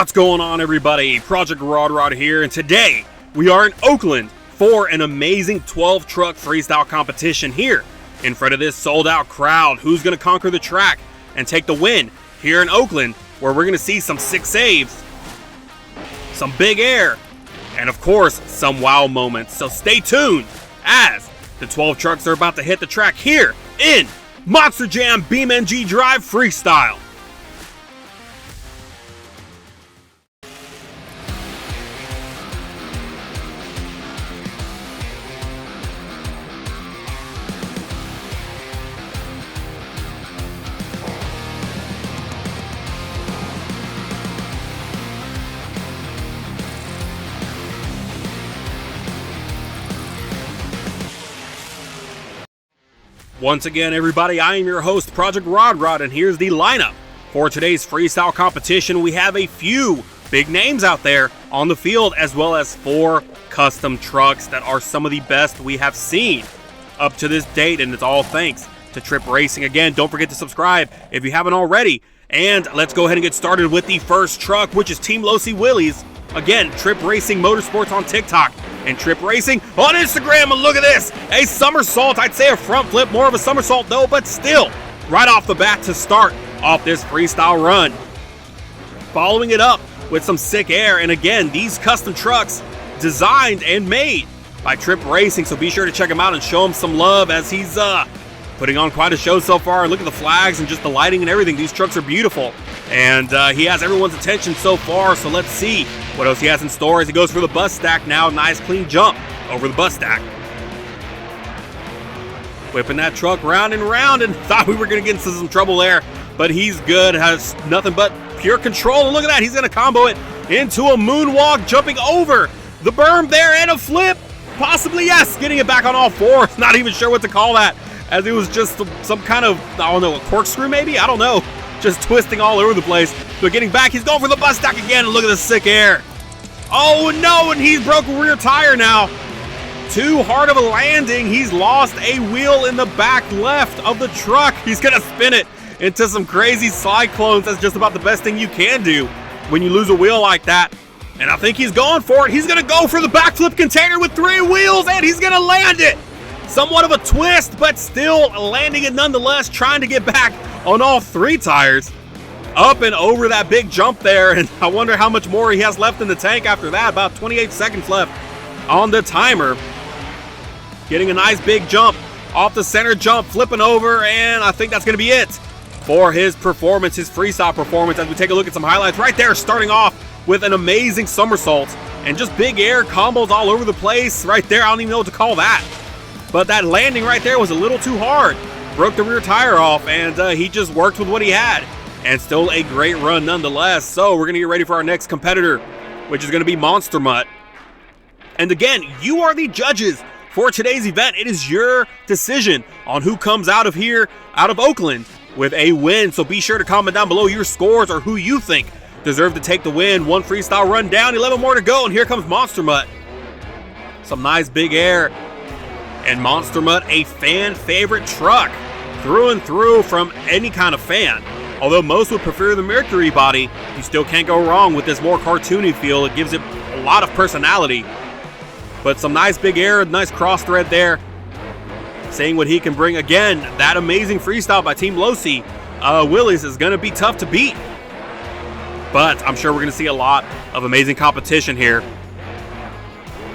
What's going on, everybody? Project Rod here, and today we are in Oakland for an amazing 12-truck freestyle competition here in front of this sold-out crowd. Who's going to conquer the track and take the win here in Oakland, where we're going to see some sick saves, some big air, and of course, some wow moments. So stay tuned as the 12 trucks are about to hit the track here in Monster Jam BeamNG.Drive Freestyle. Once again, everybody, I am your host, Project Rod, and here's the lineup for today's freestyle competition. We have a few big names out there on the field, as well as 4 custom trucks that are some of the best we have seen up to this date, and it's all thanks to Tripp Racing. Again, don't forget to subscribe if you haven't already, and let's go ahead and get started with the first truck, which is Team Losi Willie's. Again, Tripp Racing Motorsports on TikTok and Tripp Racing on Instagram. And look at this, a somersault. I'd say a front flip, more of a somersault though, but still, right off the bat to start off this freestyle run. Following it up with some sick air, and again, these custom trucks designed and made by Tripp Racing, so be sure to check him out and show him some love as he's putting on quite a show so far. Look at the flags and just the lighting and everything. These trucks are beautiful, and he has everyone's attention so far, so let's see what else he has in store as he goes for the bus stack now. Nice clean jump over the bus stack. Whipping that truck round and round, and thought we were going to get into some trouble there, but he's good, has nothing but pure control. And look at that, he's going to combo it into a moonwalk, jumping over the berm there, and a flip, possibly, yes, getting it back on all fours. Not even sure what to call that, as it was just some kind of, I don't know, a corkscrew maybe? I don't know. Just twisting all over the place. But getting back, he's going for the bus stack again, and look at the sick air. Oh no, and he's broke a rear tire now. Too hard of a landing. He's lost a wheel in the back left of the truck. He's gonna spin it into some crazy cyclones. That's just about the best thing you can do when you lose a wheel like that. And I think he's going for it. He's gonna go for the backflip container with 3 wheels, and he's gonna land it. Somewhat of a twist, but still landing it nonetheless, trying to get back on all 3 tires. Up and over that big jump there, and I wonder how much more he has left in the tank after that. About 28 seconds left on the timer. Getting a nice big jump off the center jump, flipping over, and I think that's going to be it for his performance, his freestyle performance, as we take a look at some highlights. Right there, starting off with an amazing somersault and just big air combos all over the place. Right there, I don't even know what to call that. But that landing right there was a little too hard. Broke the rear tire off, and he just worked with what he had. And still a great run nonetheless. So we're going to get ready for our next competitor, which is going to be Monster Mutt. And again, you are the judges for today's event. It is your decision on who comes out of here, out of Oakland, with a win. So be sure to comment down below your scores or who you think deserve to take the win. 1 freestyle run down, 11 more to go, and here comes Monster Mutt. Some nice big air. And Monster Mutt, a fan favorite truck through and through from any kind of fan. Although most would prefer the Mercury body, you still can't go wrong with this more cartoony feel. It gives it a lot of personality. But some nice big air, nice cross thread there. Saying what he can bring. Again, that amazing freestyle by Team Losi Willie's is going to be tough to beat. But I'm sure we're going to see a lot of amazing competition here.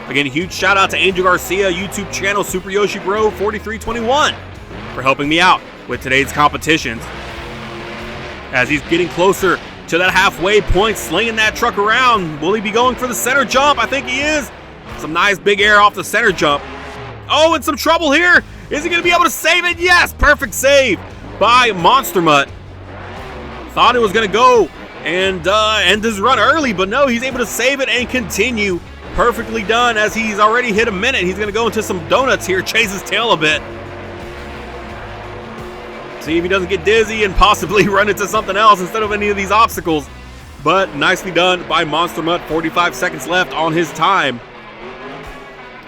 Again, a huge shout out to Angel Garcia, YouTube channel, Super Yoshi Bro 4321 for helping me out with today's competitions. As he's getting closer to that halfway point, slinging that truck around. Will he be going for the center jump? I think he is. Some nice big air off the center jump. Oh, and some trouble here. Is he going to be able to save it? Yes, perfect save by Monster Mutt. Thought it was going to go and end his run early, but no, he's able to save it and continue. Perfectly done, as he's already hit a minute. He's going to go into some donuts here, chase his tail a bit. See if he doesn't get dizzy and possibly run into something else instead of any of these obstacles. But nicely done by Monster Mutt. 45 seconds left on his time.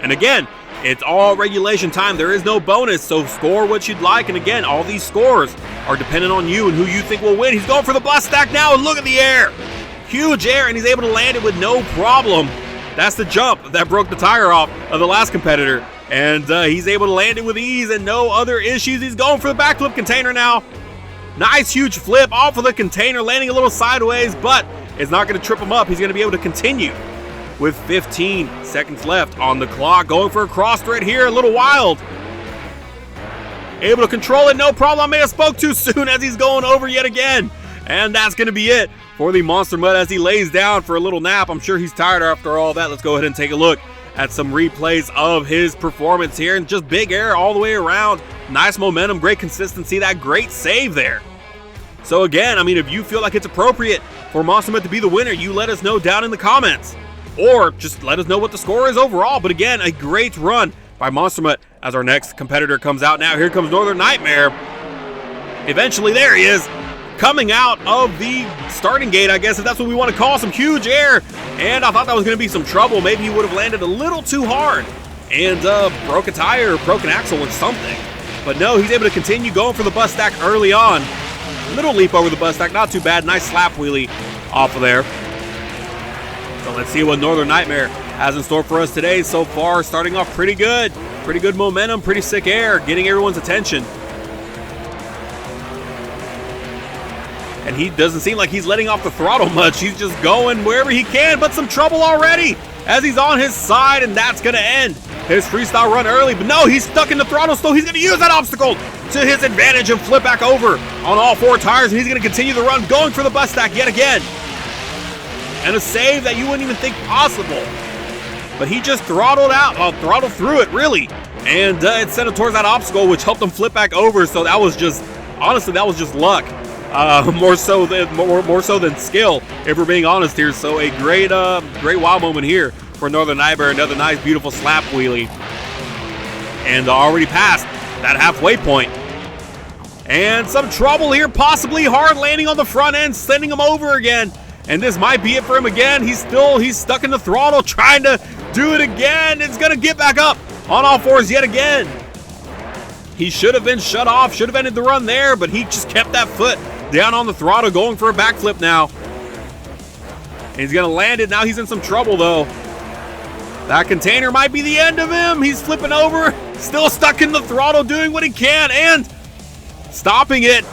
And again, it's all regulation time. There is no bonus, so score what you'd like. And again, all these scores are dependent on you and who you think will win. He's going for the bus stack now, and look at the air. Huge air, and he's able to land it with no problem. That's the jump that broke the tire off of the last competitor. And he's able to land it with ease and no other issues. He's going for the backflip container now. Nice huge flip off of the container, landing a little sideways, but it's not going to trip him up. He's going to be able to continue with 15 seconds left on the clock. Going for a cross thread here, a little wild. Able to control it, no problem. I may have spoke too soon as he's going over yet again. And that's going to be it for the Monster Mutt as he lays down for a little nap. I'm sure he's tired after all that. Let's go ahead and take a look at some replays of his performance here. And just big air all the way around. Nice momentum, great consistency, that great save there. So again, I mean, if you feel like it's appropriate for Monster Mutt to be the winner, you let us know down in the comments. Or just let us know what the score is overall. But again, a great run by Monster Mutt as our next competitor comes out now. Here comes Northern Nightmare. Eventually, there he is, coming out of the starting gate, I guess, if that's what we want to call. Some huge air, and I thought that was going to be some trouble. Maybe he would have landed a little too hard and broke a tire or broke an axle or something. But no, he's able to continue going for the bus stack early on. Little leap over the bus stack, not too bad. Nice slap wheelie off of there. So let's see what Northern Nightmare has in store for us today. So far, starting off pretty good. Pretty good momentum, pretty sick air, getting everyone's attention. And he doesn't seem like he's letting off the throttle much. He's just going wherever he can, but some trouble already as he's on his side, and that's going to end his freestyle run early. But no, he's stuck in the throttle, so he's going to use that obstacle to his advantage and flip back over on all four tires, and he's going to continue the run, going for the bus stack yet again. And a save that you wouldn't even think possible. But he just throttled through it, really. And it sent him towards that obstacle, which helped him flip back over. So that was just, honestly, that was just luck. More so than skill, if we're being honest here. So a great wow moment here for Northern Nightmare. Another nice, beautiful slap wheelie. And already passed that halfway point. And some trouble here, possibly hard landing on the front end, sending him over again. And this might be it for him again. He's stuck in the throttle, trying to do it again. It's going to get back up on all fours yet again. He should have been shut off, should have ended the run there, but he just kept that foot down on the throttle, going for a backflip now. And he's going to land it. Now he's in some trouble, though. That container might be the end of him. He's flipping over, still stuck in the throttle, doing what he can, and stopping it.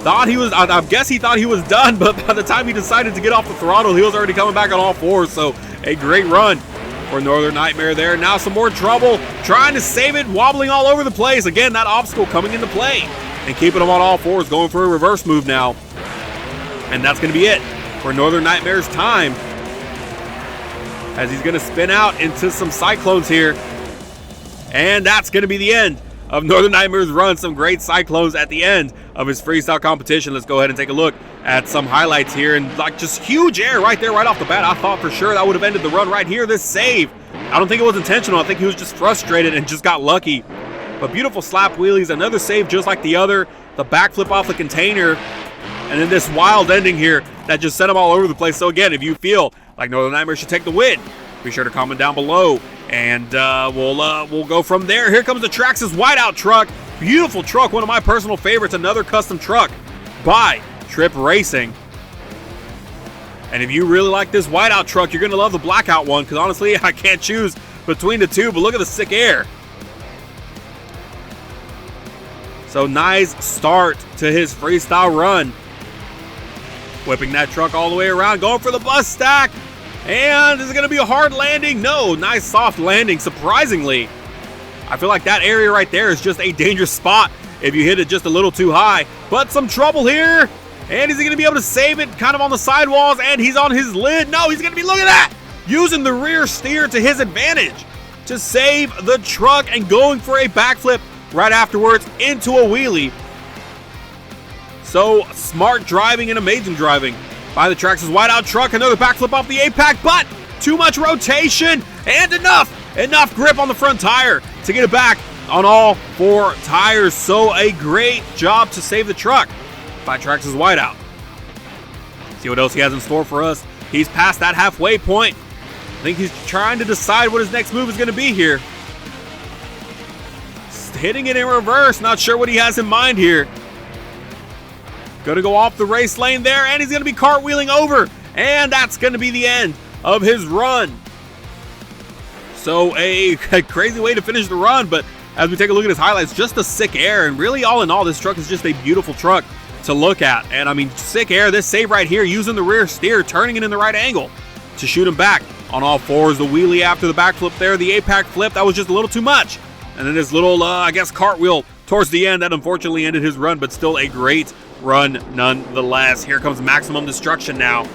I guess he thought he was done, but by the time he decided to get off the throttle, he was already coming back on all fours. So a great run for Northern Nightmare there. Now some more trouble, trying to save it, wobbling all over the place. Again, that obstacle coming into play and keeping him on all fours, going for a reverse move now. And that's going to be it for Northern Nightmare's time, as he's going to spin out into some cyclones here. And that's going to be the end of Northern Nightmare's run. Some great cyclones at the end of his freestyle competition. Let's go ahead and take a look at some highlights here. And like just huge air right there, right off the bat. I thought for sure that would have ended the run right here. This save, I don't think it was intentional. I think he was just frustrated and just got lucky. But beautiful slap wheelies, another save just like the other. The backflip off the container, and then this wild ending here that just sent him all over the place. So again, if you feel like Northern Nightmare should take the win, be sure to comment down below, and we'll go from there. Here comes the Traxxas Whiteout truck. Beautiful truck, one of my personal favorites. Another custom truck by Tripp Racing. And if you really like this whiteout truck, you're going to love the blackout one, because honestly, I can't choose between the two, but look at the sick air. So nice start to his freestyle run. Whipping that truck all the way around, going for the bus stack. And is it going to be a hard landing? No, nice soft landing, surprisingly. I feel like that area right there is just a dangerous spot if you hit it just a little too high. But some trouble here. And is he going to be able to save it kind of on the sidewalls? And he's on his lid. No, he's going to be, look at that, using the rear steer to his advantage to save the truck and going for a backflip right afterwards into a wheelie. So smart driving and amazing driving by the Traxxas Whiteout truck. Another backflip off the apex, but too much rotation and enough grip on the front tire to get it back on all four tires. So a great job to save the truck by Traxxas Whiteout. See what else he has in store for us. He's past that halfway point. I think he's trying to decide what his next move is going to be here. Hitting it in reverse, not sure what he has in mind here. Going to go off the race lane there, and he's going to be cartwheeling over And that's going to be the end of his run. So a crazy way to finish the run, but as we take a look at his highlights, just a sick air. And really, all in all, this truck is just a beautiful truck to look at. And I mean, sick air, this save right here, using the rear steer, turning it in the right angle to shoot him back on all fours. The wheelie after the backflip there, the APAC flip, that was just a little too much. And then his little, I guess, cartwheel towards the end that unfortunately ended his run, but still a great run nonetheless. Here comes Maximum Destruction now.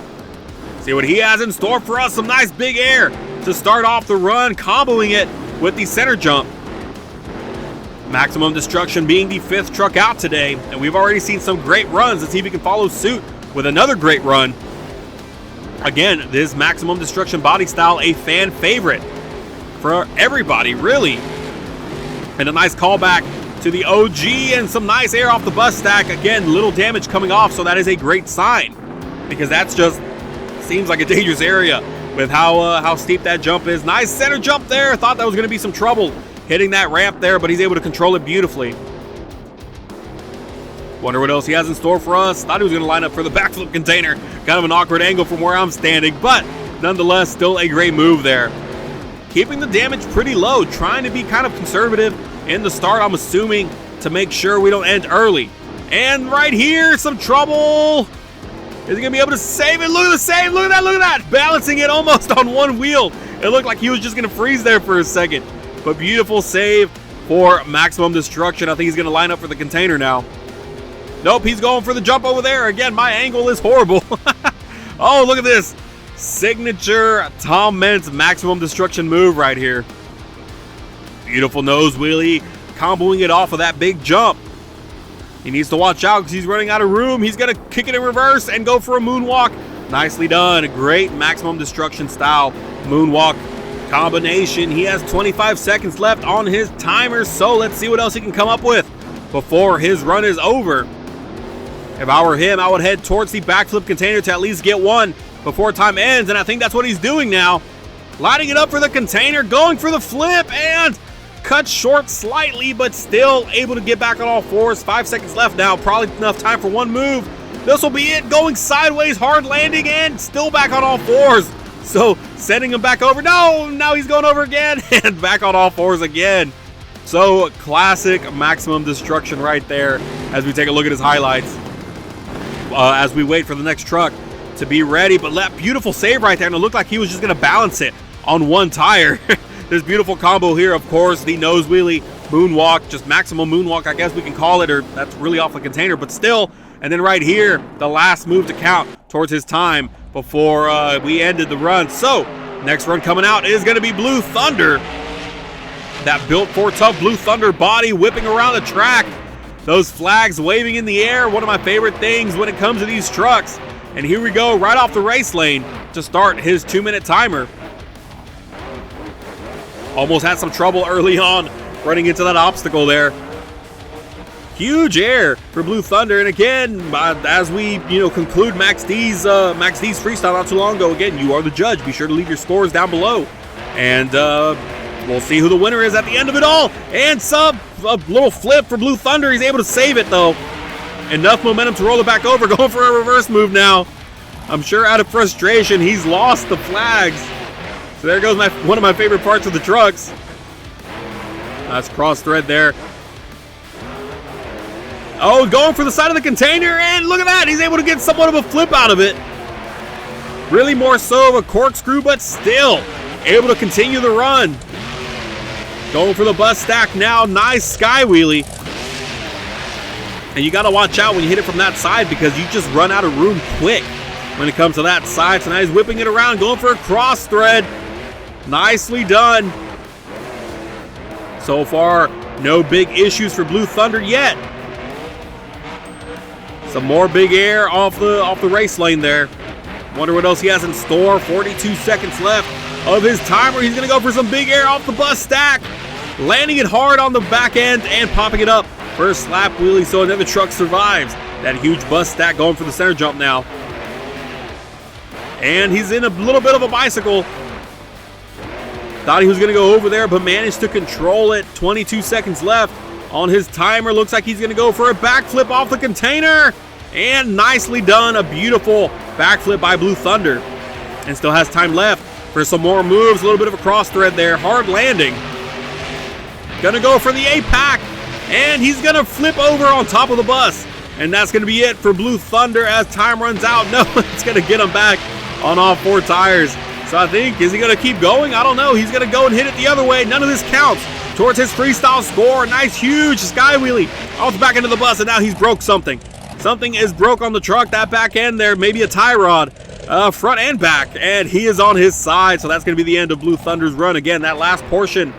See what he has in store for us. Some nice big air to start off the run, comboing it with the center jump. Maximum Destruction being the 5th truck out today, and we've already seen some great runs. Let's see if he can follow suit with another great run. Again, this Maximum Destruction body style, a fan favorite for everybody, really. And a nice callback to the OG and some nice air off the bus stack. Again, little damage coming off, so that is a great sign, because that's just seems like a dangerous area with how steep that jump is. Nice center jump there. Thought that was going to be some trouble hitting that ramp there, but he's able to control it beautifully. Wonder what else he has in store for us. Thought he was going to line up for the backflip container. Kind of an awkward angle from where I'm standing, but nonetheless, still a great move there. Keeping the damage pretty low, trying to be kind of conservative in the start, I'm assuming, to make sure we don't end early. And right here, some trouble. Is he going to be able to save it? Look at the save. Look at that. Look at that. Balancing it almost on one wheel. It looked like he was just going to freeze there for a second. But beautiful save for Maximum Destruction. I think he's going to line up for the container now. Nope, he's going for the jump over there. Again, my angle is horrible. Oh, look at this. Signature Tom Meents Maximum Destruction move right here. Beautiful nose wheelie. Comboing it off of that big jump. He needs to watch out because he's running out of room. He's going to kick it in reverse and go for a moonwalk. Nicely done. A great Maximum Destruction style moonwalk combination. He has 25 seconds left on his timer, so let's see what else he can come up with before his run is over. If I were him, I would head towards the backflip container to at least get one before time ends, and I think that's what he's doing now. Lining it up for the container, going for the flip, and cut short slightly, but still able to get back on all fours. 5 seconds left now, probably enough time for one move. This will be it, going sideways, hard landing, and still back on all fours. So sending him back over. No, now he's going over again, and back on all fours again. So classic Maximum Destruction right there as we take a look at his highlights. As we wait for the next truck to be ready, but that beautiful save right there, and it looked like he was just going to balance it on one tire. This beautiful combo here, of course, the nose wheelie, moonwalk, just maximum moonwalk, I guess we can call it, or that's really off the container, but still. And then right here, the last move to count towards his time before we ended the run. So, next run coming out is going to be Blue Thunder. That built for tough Blue Thunder body whipping around the track. Those flags waving in the air, one of my favorite things when it comes to these trucks. And here we go, right off the race lane to start his 2-minute timer. Almost had some trouble early on running into that obstacle there. Huge air for Blue Thunder. And again, as we conclude Max D's freestyle not too long ago, again, you are the judge. Be sure to leave your scores down below. And we'll see who the winner is at the end of it all. And a little flip for Blue Thunder. He's able to save it, though. Enough momentum to roll it back over. Going for a reverse move now. I'm sure out of frustration, he's lost the flags. So there goes one of my favorite parts of the trucks. Nice cross thread there. Oh, going for the side of the container, and look at that. He's able to get somewhat of a flip out of it. Really more so of a corkscrew, but still able to continue the run. Going for the bus stack now. Nice sky wheelie. And you got to watch out when you hit it from that side because you just run out of room quick when it comes to that side. So now he's whipping it around, going for a cross thread. Nicely done. So far, no big issues for Blue Thunder yet. Some more big air off the race lane there. Wonder what else he has in store. 42 seconds left of his timer. He's going to go for some big air off the bus stack. Landing it hard on the back end and popping it up for a slap wheelie so another truck survives. That huge bus stack going for the center jump now. And he's in a little bit of a bicycle. Thought he was going to go over there, but managed to control it. 22 seconds left on his timer. Looks like he's going to go for a backflip off the container. And nicely done. A beautiful backflip by Blue Thunder. And still has time left for some more moves. A little bit of a cross thread there. Hard landing. Gonna go for the A-Pack. And he's gonna flip over on top of the bus. And that's gonna be it for Blue Thunder as time runs out. No, it's gonna get him back on all 4 tires. So I think, is he gonna keep going? I don't know. He's gonna go and hit it the other way. None of this counts towards his freestyle score. Nice, huge sky wheelie off the back end of the bus, and now he's broke something. Something is broke on the truck, that back end there, maybe a tie rod, front and back, and he is on his side. So that's gonna be the end of Blue Thunder's run. Again, that last portion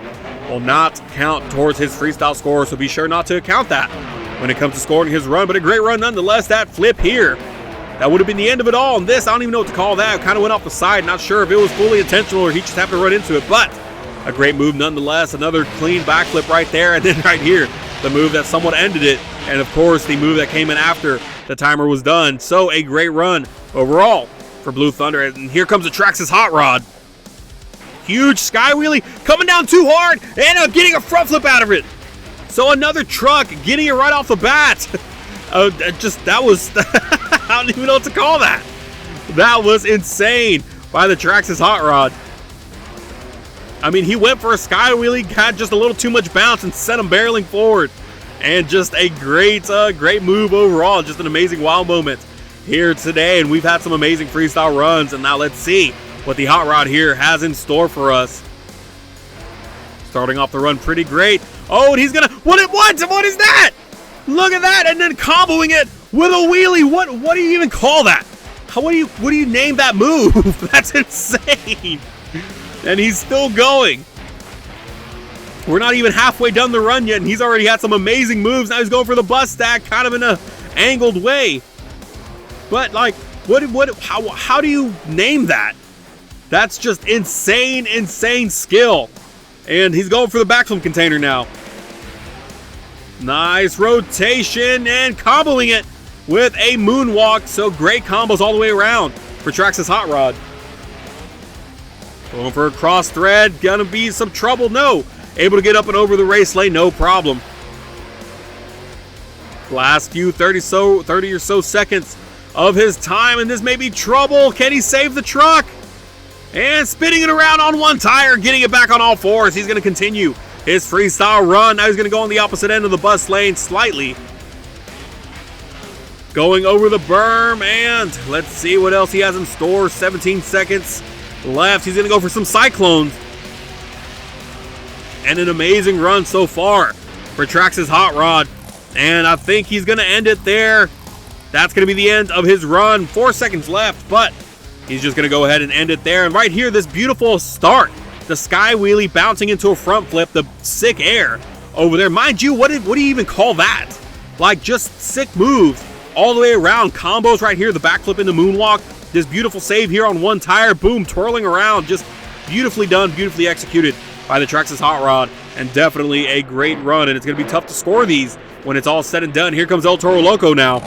will not count towards his freestyle score, so be sure not to count that when it comes to scoring his run. But a great run nonetheless. That flip here, that would have been the end of it all. And this, I don't even know what to call that. It kind of went off the side. Not sure if it was fully intentional or he just happened to run into it, but a great move nonetheless. Another clean backflip right there. And then right here, the move that somewhat ended it. And of course, the move that came in after the timer was done. So a great run overall for Blue Thunder. And here comes the Traxxas Hot Rod. Huge sky wheelie coming down too hard and getting a front flip out of it. So another truck getting it right off the bat. That was, I don't even know what to call that. That was insane by the Traxxas Hot Rod. I mean, he went for a sky wheelie, had just a little too much bounce and sent him barreling forward. And just a great move overall. Just an amazing wow moment here today. And we've had some amazing freestyle runs. And now let's see what the Hot Rod here has in store for us. Starting off the run pretty great. Oh, and he's gonna, what is that? Look at that, and then comboing it with a wheelie. What do you even call that? What do you name that move? That's insane. And he's still going. We're not even halfway done the run yet, and he's already had some amazing moves. Now he's going for the bus stack, kind of in a angled way. But like, how do you name that? That's just insane skill. And he's going for the backflip container now. Nice rotation and comboing it with a moonwalk. So great combos all the way around for Traxxas Hot Rod. Going for a cross thread. Gonna be some trouble. No. Able to get up and over the race lane. No problem. Last few 30 or so seconds of his time. And this may be trouble. Can he save the truck? And spinning it around on one tire. Getting it back on all 4s. He's going to continue his freestyle run. Now he's going to go on the opposite end of the bus lane slightly. Going over the berm, and let's see what else he has in store. 17 seconds left. He's going to go for some cyclones. And an amazing run so far for Traxxas Hot Rod. And I think he's going to end it there. That's going to be the end of his run. 4 seconds left, but he's just going to go ahead and end it there. And right here, this beautiful start. The sky wheelie bouncing into a front flip. The sick air over there. Mind you, what do you even call that? Like, just sick moves all the way around. Combos right here. The backflip into moonwalk. This beautiful save here on one tire. Boom, twirling around. Just beautifully done, beautifully executed by the Traxxas Hot Rod. And definitely a great run. And it's going to be tough to score these when it's all said and done. Here comes El Toro Loco now.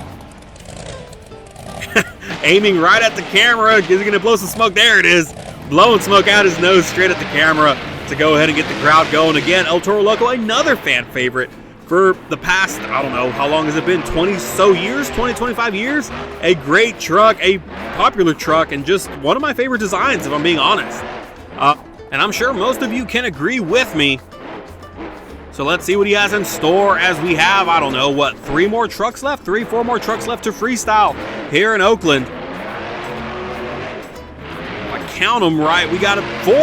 Aiming right at the camera. Is he going to blow some smoke? There it is. Blowing smoke out his nose straight at the camera to go ahead and get the crowd going. Again, El Toro Loco, another fan favorite for the past, I don't know, how long has it been? 20 so years? 20, 25 years? A great truck, a popular truck, and just one of my favorite designs, if I'm being honest. And I'm sure most of you can agree with me. So let's see what he has in store as we have, I don't know, what, 3 more trucks left? 3, 4 more trucks left to freestyle here in Oakland. Count them right, we got 4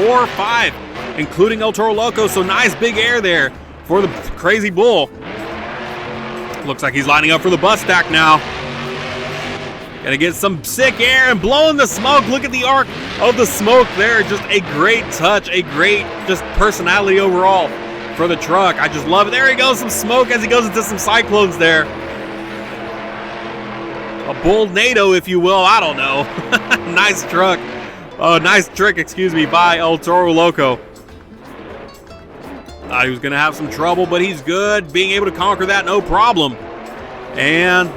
or 5, including El Toro Loco. So nice big air there for the Crazy Bull. Looks like he's lining up for the bus stack now. Gonna get some sick air and blowing the smoke. Look at the arc of the smoke there. Just a great touch, a great just personality overall for the truck. I just love it. There he goes, some smoke as he goes into some cyclones there. A bull-nado, if you will. I don't know. Nice truck. Nice trick, excuse me, by El Toro Loco. Thought he was going to have some trouble, but he's good. Being able to conquer that, no problem. And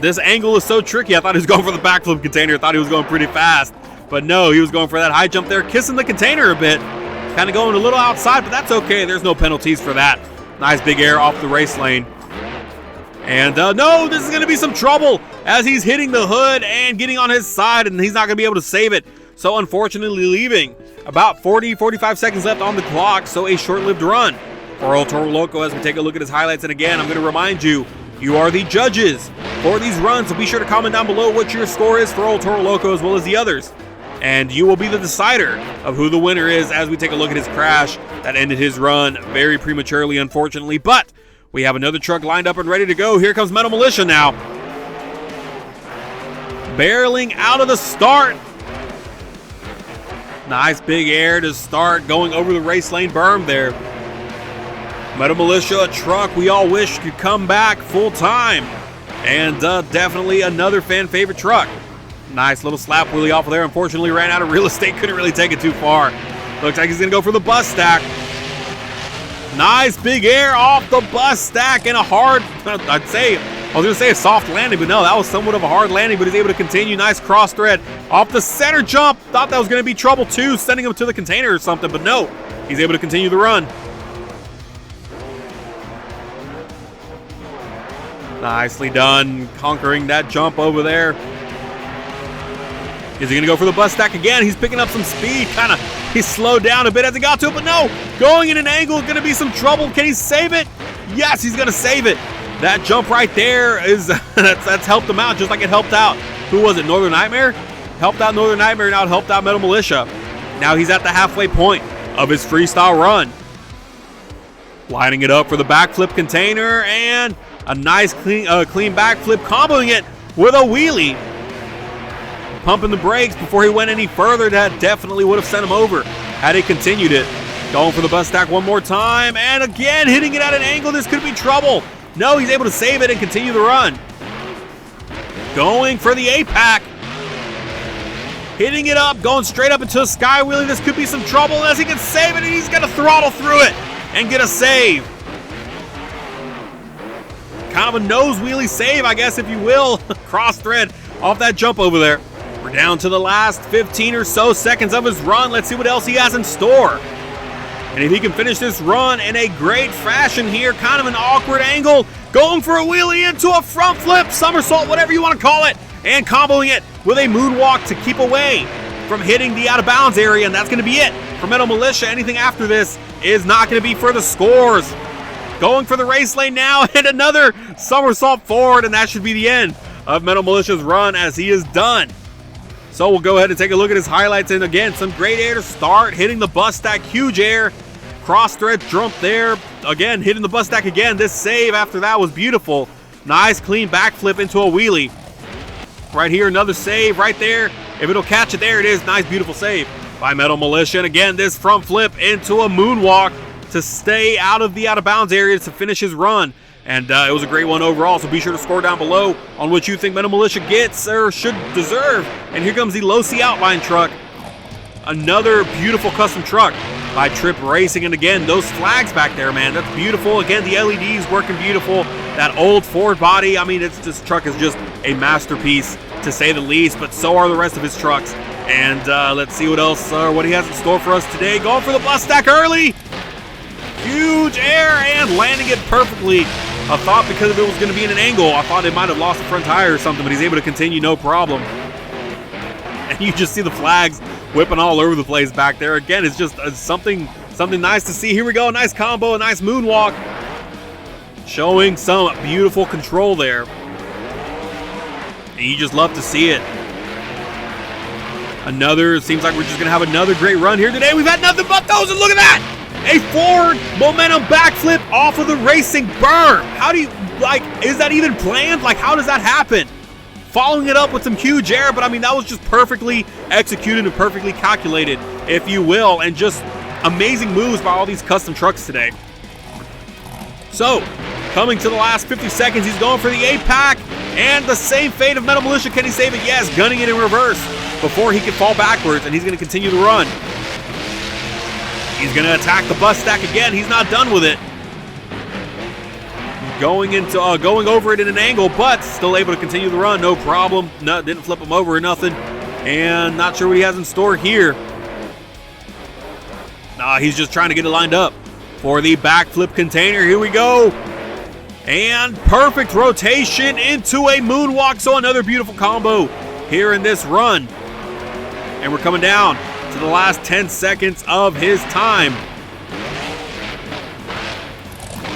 this angle is so tricky. I thought he was going for the backflip container. I thought he was going pretty fast. But no, he was going for that high jump there, kissing the container a bit. Kind of going a little outside, but that's okay. There's no penalties for that. Nice big air off the race lane. And no, this is going to be some trouble as he's hitting the hood and getting on his side, and he's not going to be able to save it. So unfortunately leaving about 45 seconds left on the clock, so a short-lived run for El Toro Loco as we take a look at his highlights. And again, I'm going to remind you, you are the judges for these runs, so be sure to comment down below what your score is for El Toro Loco as well as the others. And you will be the decider of who the winner is as we take a look at his crash that ended his run very prematurely, unfortunately. But we have another truck lined up and ready to go. Here comes Metal Militia now. Barreling out of the start. Nice big air to start, going over the race lane berm there. Metal Militia, a truck we all wish could come back full time. And definitely another fan favorite truck. Nice little slap wheelie off of there. Unfortunately ran out of real estate, couldn't really take it too far. Looks like he's gonna go for the bus stack. Nice big air off the bus stack and a hard, I was gonna say a soft landing, but no, that was somewhat of a hard landing, but he's able to continue. Nice cross thread off the center jump. Thought that was gonna be trouble too, sending him to the container or something, but no, he's able to continue the run. Nicely done, conquering that jump over there. Is he gonna go for the bus stack again? He's picking up some speed, he's slowed down a bit as he got to it, but no, going in an angle, gonna be some trouble. Can he save it? Yes, he's gonna save it. That jump right there is, that's helped him out just like it helped out. Who was it, Northern Nightmare? Helped out Northern Nightmare, now it helped out Metal Militia. Now he's at the halfway point of his freestyle run. Lining it up for the backflip container, and a nice clean backflip, comboing it with a wheelie. Pumping the brakes before he went any further. That definitely would have sent him over had he continued it. Going for the bus stack one more time, and again hitting it at an angle. This could be trouble. No, he's able to save it and continue the run. Going for the A-Pack. Hitting it up, going straight up into a sky wheelie. This could be some trouble as he can save it, and he's gonna throttle through it and get a save. Kind of a nose wheelie save, I guess, if you will. Cross thread off that jump over there. We're down to the last 15 or so seconds of his run. Let's see what else he has in store. And if he can finish this run in a great fashion here, kind of an awkward angle, going for a wheelie into a front flip, somersault, whatever you want to call it, and comboing it with a moonwalk to keep away from hitting the out of bounds area. And that's going to be it for Metal Militia. Anything after this is not going to be for the scores. Going for the race lane now, and another somersault forward, and that should be the end of Metal Militia's run as he is done. So we'll go ahead and take a look at his highlights, and again, some great air to start, hitting the bus stack, huge air, cross thread jump there, again, hitting the bus stack again. This save after that was beautiful. Nice clean backflip into a wheelie. Right here, another save right there. If it'll catch it, there it is. Nice, beautiful save by Metal Militia. And again, this front flip into a moonwalk to stay out of the out of bounds area to finish his run. And it was a great one overall, so be sure to score down below on what you think Metal Militia gets or should deserve. And here comes the low C outline truck. Another beautiful custom truck by Tripp Racing. And again, those flags back there, man, that's beautiful. Again, the LEDs working beautiful. That old Ford body, I mean, this truck is just a masterpiece, to say the least, but so are the rest of his trucks. And let's see what else, what he has in store for us today. Going for the bus stack early. Huge air and landing it perfectly. I thought because if it was going to be in an angle, I thought it might have lost the front tire or something, but he's able to continue no problem. And you just see the flags whipping all over the place back there. Again, it's just something nice to see. Here we go, a nice combo, a nice moonwalk. Showing some beautiful control there. And you just love to see it. It seems like we're just going to have another great run here today. We've had nothing but those, and look at that! A forward momentum backflip off of the racing berm. How do you, is that even planned? How does that happen? Following it up with some huge air, but I mean, that was just perfectly executed and perfectly calculated, if you will, and just amazing moves by all these custom trucks today. So, coming to the last 50 seconds, he's going for the A-Pack, and the same fate of Metal Militia. Can he save it? Yes, gunning it in reverse before he can fall backwards, and he's going to continue the run. He's going to attack the bus stack again. He's not done with it. Going over it in an angle, but still able to continue the run. No problem. No, didn't flip him over or nothing. And not sure what he has in store here. Nah, he's just trying to get it lined up for the backflip container. Here we go. And perfect rotation into a moonwalk. So another beautiful combo here in this run. And we're coming down to the last 10 seconds of his time.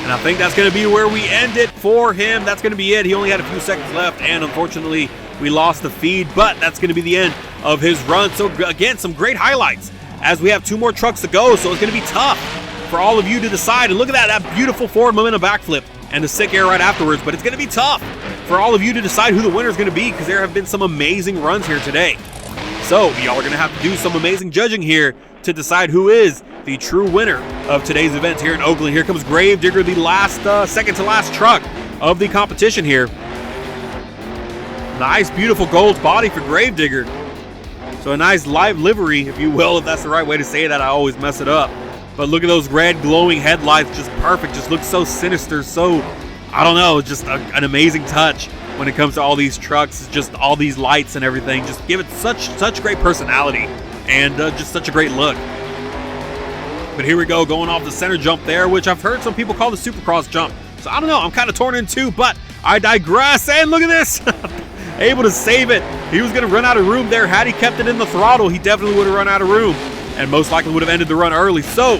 And I think that's going to be where we end it for him. That's going to be it. He only had a few seconds left, and unfortunately, we lost the feed. But that's going to be the end of his run. So again, some great highlights as we have 2 more trucks to go. So it's going to be tough for all of you to decide. And look at that beautiful forward momentum backflip and the sick air right afterwards. But it's going to be tough for all of you to decide who the winner is going to be, because there have been some amazing runs here today. So y'all are going to have to do some amazing judging here to decide who is the true winner of today's event here in Oakland. Here comes Gravedigger, the last second to last truck of the competition here. Nice, beautiful gold body for Gravedigger. So a nice live livery, if you will, if that's the right way to say that. I always mess it up. But look at those red glowing headlights, just perfect. Just looks so sinister, so, I don't know, just an amazing touch when it comes to all these trucks. Just all these lights and everything. Just give it such great personality and just such a great look. But here we go, going off the center jump there, which I've heard some people call the Supercross jump. So I don't know, I'm kind of torn in two, but I digress. And look at this. Able to save it. He was going to run out of room there. Had he kept it in the throttle, he definitely would have run out of room and most likely would have ended the run early. So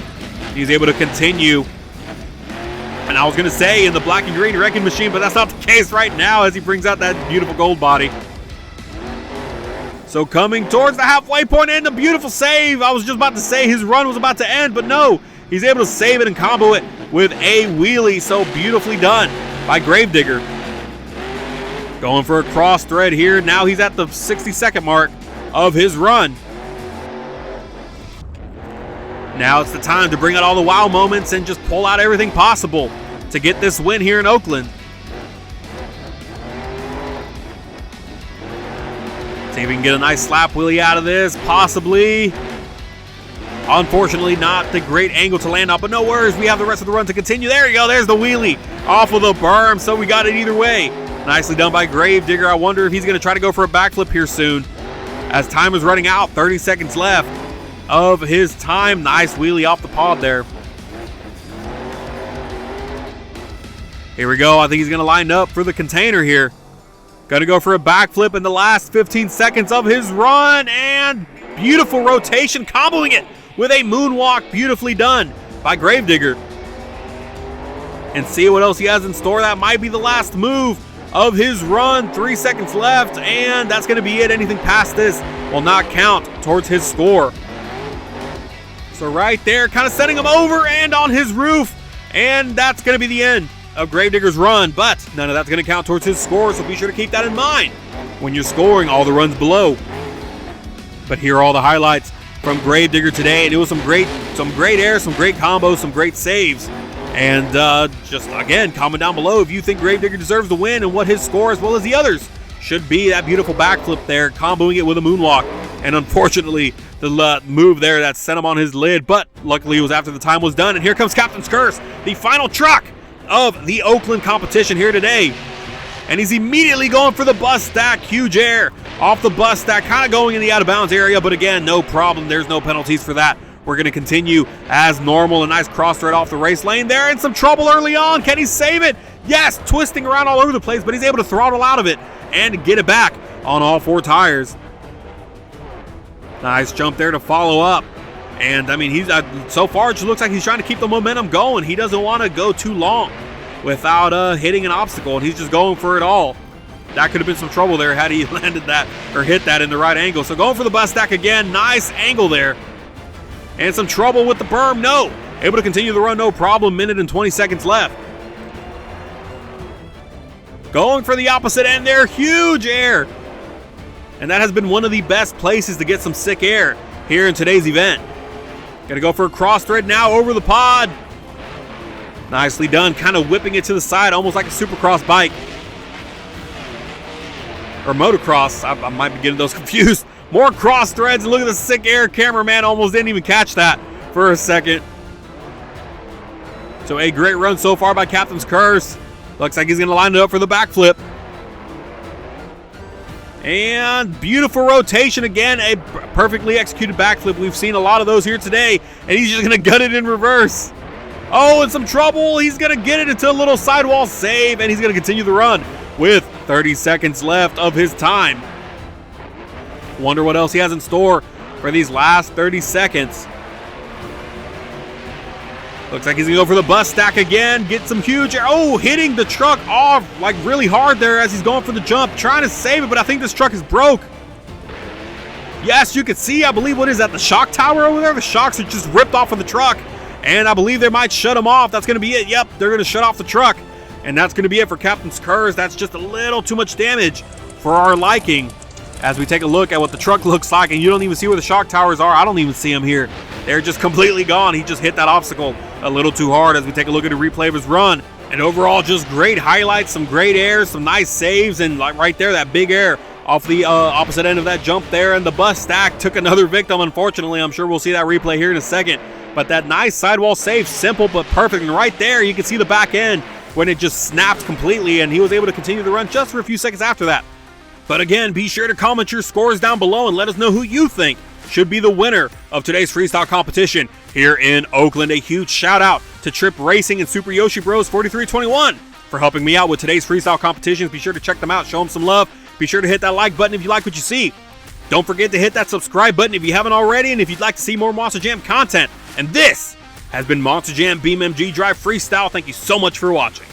he's able to continue. And I was going to say in the black and green wrecking machine, but that's not the case right now as he brings out that beautiful gold body. So coming towards the halfway point and a beautiful save. I was just about to say his run was about to end, but no. He's able to save it and combo it with a wheelie. So beautifully done by Gravedigger. Going for a cross thread here. Now he's at the 60-second mark of his run. Now it's the time to bring out all the wow moments and just pull out everything possible to get this win here in Oakland. See if we can get a nice slap wheelie out of this, possibly. Unfortunately, not the great angle to land on, but no worries. We have the rest of the run to continue. There you go. There's the wheelie off of the berm, so we got it either way. Nicely done by Gravedigger. I wonder if he's going to try to go for a backflip here soon. As time is running out, 30 seconds left of his time. Nice wheelie off the pod there. Here we go. I think he's going to line up for the container here. Going to go for a backflip in the last 15 seconds of his run. And beautiful rotation, comboing it with a moonwalk. Beautifully done by Gravedigger. And see what else he has in store. That might be the last move of his run. 3 seconds left, and that's going to be it. Anything past this will not count towards his score. So right there, kind of setting him over and on his roof, and that's going to be the end of Gravedigger's run, but none of that's going to count towards his score, so be sure to keep that in mind when you're scoring all the runs below. But here are all the highlights from Gravedigger today, and it was some great air, some great combos, some great saves. And just, again, comment down below if you think Gravedigger deserves the win and what his score, as well as the others, should be. That beautiful backflip there, comboing it with a moonwalk. And unfortunately, the move there that sent him on his lid. But luckily, it was after the time was done. And here comes Captain's Curse, the final truck of the Oakland competition here today. And he's immediately going for the bus stack. Huge air off the bus stack, kind of going in the out-of-bounds area. But again, no problem. There's no penalties for that. We're going to continue as normal. A nice cross thread off the race lane there, and some trouble early on. Can he save it? Yes, twisting around all over the place, but he's able to throttle out of it and get it back on all 4 tires. Nice jump there to follow up. And I mean, he's so far it just looks like he's trying to keep the momentum going. He doesn't want to go too long without hitting an obstacle, and he's just going for it all. That could have been some trouble there had he landed that or hit that in the right angle. So going for the bus stack again. Nice angle there. And some trouble with the berm. No. Able to continue the run, no problem. Minute and 20 seconds left. Going for the opposite end there. Huge air. And that has been one of the best places to get some sick air here in today's event. Gonna go for a cross thread now over the pod. Nicely done. Kind of whipping it to the side, almost like a Supercross bike. Or motocross. I might be getting those confused. More cross threads. Look at the sick air. Cameraman almost didn't even catch that for a second. So a great run so far by Captain's Curse. Looks like he's going to line it up for the backflip. And beautiful rotation again. A perfectly executed backflip. We've seen a lot of those here today. And he's just going to gut it in reverse. Oh, in some trouble. He's going to get it into a little sidewall save, and he's going to continue the run with 30 seconds left of his time. Wonder what else he has in store for these last 30 seconds. Looks like he's going to go for the bus stack again. Get some huge... Oh, hitting the truck off like really hard there as he's going for the jump. Trying to save it, but I think this truck is broke. Yes, you can see, I believe, what is that? The shock tower over there? The shocks are just ripped off of the truck. And I believe they might shut him off. That's going to be it. Yep, they're going to shut off the truck. And that's going to be it for Captain's Curse. That's just a little too much damage for our liking. As we take a look at what the truck looks like, and you don't even see where the shock towers are. I don't even see them here. They're just completely gone. He just hit that obstacle a little too hard as we take a look at a replay of his run. And overall, just great highlights, some great airs, some nice saves, and like right there, that big air off the opposite end of that jump there. And the bus stack took another victim, unfortunately. I'm sure we'll see that replay here in a second. But that nice sidewall save, simple but perfect. And right there, you can see the back end when it just snapped completely, and he was able to continue the run just for a few seconds after that. But again, be sure to comment your scores down below and let us know who you think should be the winner of today's freestyle competition here in Oakland. A huge shout out to Tripp Racing and Super Yoshi Bros 4321 for helping me out with today's freestyle competitions. Be sure to check them out, show them some love. Be sure to hit that like button if you like what you see. Don't forget to hit that subscribe button if you haven't already, and if you'd like to see more Monster Jam content. And this has been Monster Jam BeamNG.Drive Freestyle. Thank you so much for watching.